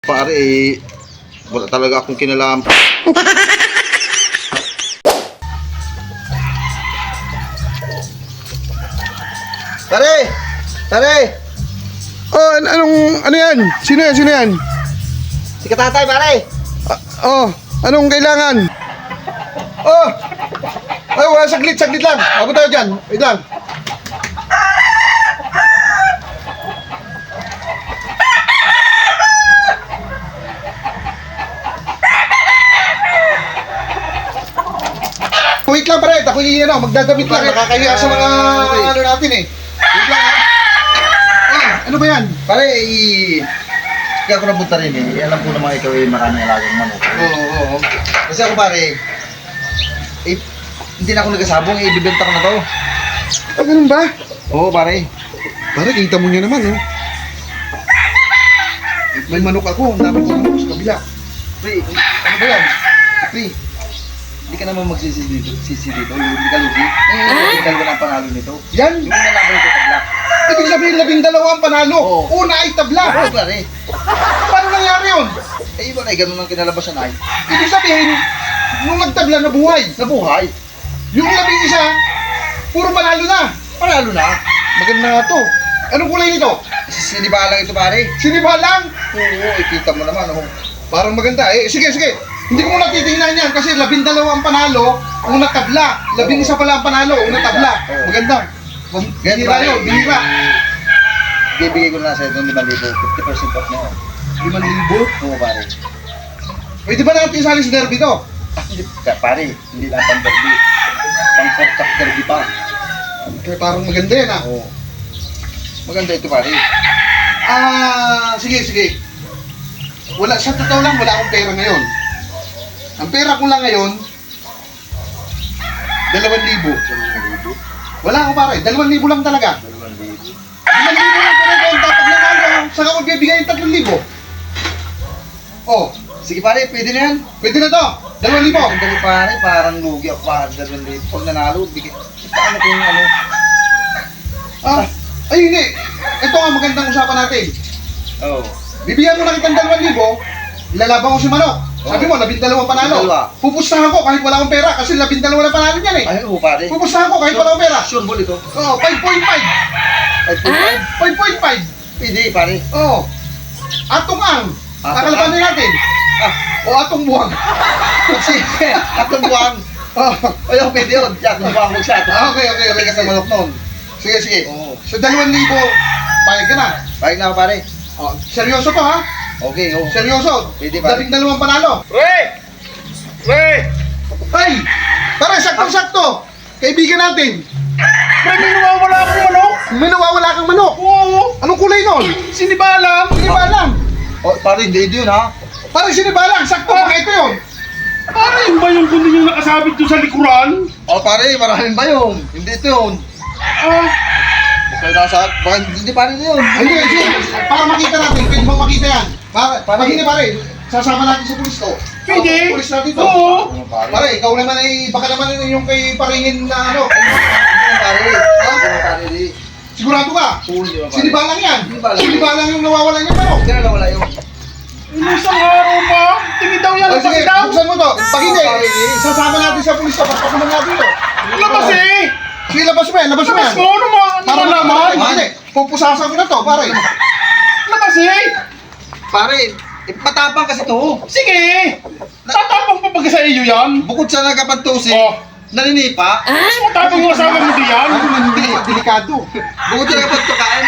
Pare, wala talaga akong kinalam. Pare! Pare! Oh, ano yan? Sino yan? Sino yan? Si Katatay, pare! Oh, anong kailangan? Oh! Ay, wala, saglit lang. Ako tayo dyan. Wait lang. Wait lang, pare. Ako yung magdadamit lang. Nakakahiya sa mga ano natin eh. Wait lang, ha? Ah, ano ba yan? Pare, kaya ako napunta rin eh. Alam ko naman ikaw eh, maraming alagang manok. Oo. Kasi ako pare, hindi na ako nagkasabong, ibibenta ko na to. Ah, ganun ba? Oo pare. Pare, kita mo niya naman, oh. May manok ako. Ang dami ko manok sa kabila. Pre, ano ba yan? Pre, hindi ka naman magsisi dito. Hindi ka lugi. Hindi ka ng panalo nito. Yan! Yung nalaban ito tabla. Ibig sabihin, 12 ang panalo. Oo. Una ay tabla. Oo pare. Paano nangyari yun? Eh iba na, ganun ang kinalabasan ay. Ibig sabihin, nung nagtabla na buhay. Nabuhay. Yung 11, puro panalo na. Panalo na. Maganda nga to. Anong kulay nito? Sinibalang ito pare. Sinibalang. Oo, ikita mo naman. Oh. Parang maganda. Eh, sige. Hindi ko muna titingnan yan kasi 12 ang panalo, una tabla. 11 pala ang panalo, una tabla. Oo. Maganda. Bihira yun, bihira. Bibigay ko na sa ito 5,000. 50% off na yun. 5,000? Oo pare. Pwede ba natin isali sa derby to? Hindi, pare, hindi lang pang derby. Pang portak derby pa. Okay, parang maganda yan, ah. Oo. Maganda ito pare. Sige. Wala, sa totoo lang, wala akong pera ngayon. Ang pera ko lang ngayon, 2,000. Wala ako pare, 2,000 lang talaga. 2,000. 2,000 lang talaga yung dapat na nanalo. Saka ko bibigay yung 3,000. Oh, Sige pare, pwede na yan. pwede na to. 2,000. Ang dali pare, parang lugi ako pare. 2,000. Pag nanalo, bigay. Paano ko yung ano? Ay hindi. Ito nga magandang usapan natin. Oo. Bibigyan mo na kitang 2,000, ilalaban ko si Manok. Sabi mo, 12 panalo. 12. Pupustahan ko kahit wala akong pera kasi 12 na panalo niyan eh. Ay, oo pare. Pupustahan ko kahit wala akong pera. Sure ball ito. Oo, 5.5. 5.5. Pwede pare. Oo. Atong ang. Atong Kakalabanin natin. O atong buwang. Kasi, atong buwang. Oh. Ayaw, pwede yun. Jack, buwang mo siya. Okay. Pwede ka sa manok nun. Sige. Oo. Sa 2,000, payag ka na. Balik na ako pare. Oh, seryoso to ha? Okay, oo. Seryoso. Pwede ba? 12 panalo. Pre! Ay! Tara, sakto-sakto. Kaibigan natin. Pre, may nawawala akong manok! May nawawala kang manok. Oo! Anong kulay nun? Sinibalang! Sinibalang. Oh, pare, hindi yun ha. Parang sinibalang. Sakto, ito yun. Para yun ba yung kundi yung nakasabit doon sa likuran? Oh, pare, maraming ba yun? Hindi ito yun. Ah, Okay, baka hindi pare na yun. Ay, sige. Para makita natin. Pwede mo makita yan. Pag hindi pare, sasama natin sa pulis to. Pwede. Pulis natin to. Oo! Ano, pare? Pare, ikaw naman ay, baka naman yung kay paringin na ano. Hindi na pare. Hindi na pare. Sigurado ka? Oo, hindi na pare. Sinibalang yan. Sinibalang. Sinibalang yung nawawalan niya manok. Hindi na nawala yun. Isang araw pa! Tingin daw yan! Ay, sige, Bakit daw? buksan mo to. Pag hindi, sasama natin sa pulis to. Pagpakunan natin to. Labas eh! Sige, labas mo yan. Labas mo Labas yan. mo! Ano mo? Para naman? Hindi, pupusasan ko na to, pare. Labas eh! Pare, matapang kasi to. Sige! Tatapang pa ba sa iyo yan? Bukod sa nagkapantusin, Oh! naninipa. Mas matapang yung asawa mo diyan? Ano man, delikado. Bukod sa nagkapantukaan,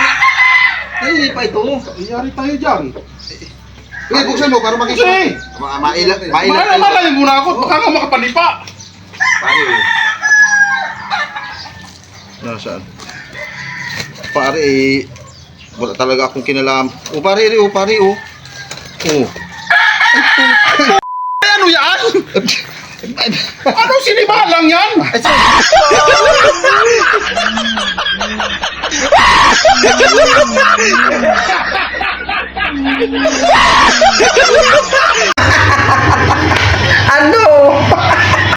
naninipa ito. Iyari tayo dyan. Sige, buksan mo para makita. Sige! Mailat. Malay muna ako, baka nga makapanipa. Pare. Nasaan? Pare, wala talaga akong kinalam. O pare, oh. Ano yan? Ano sinibalang yan? Oh.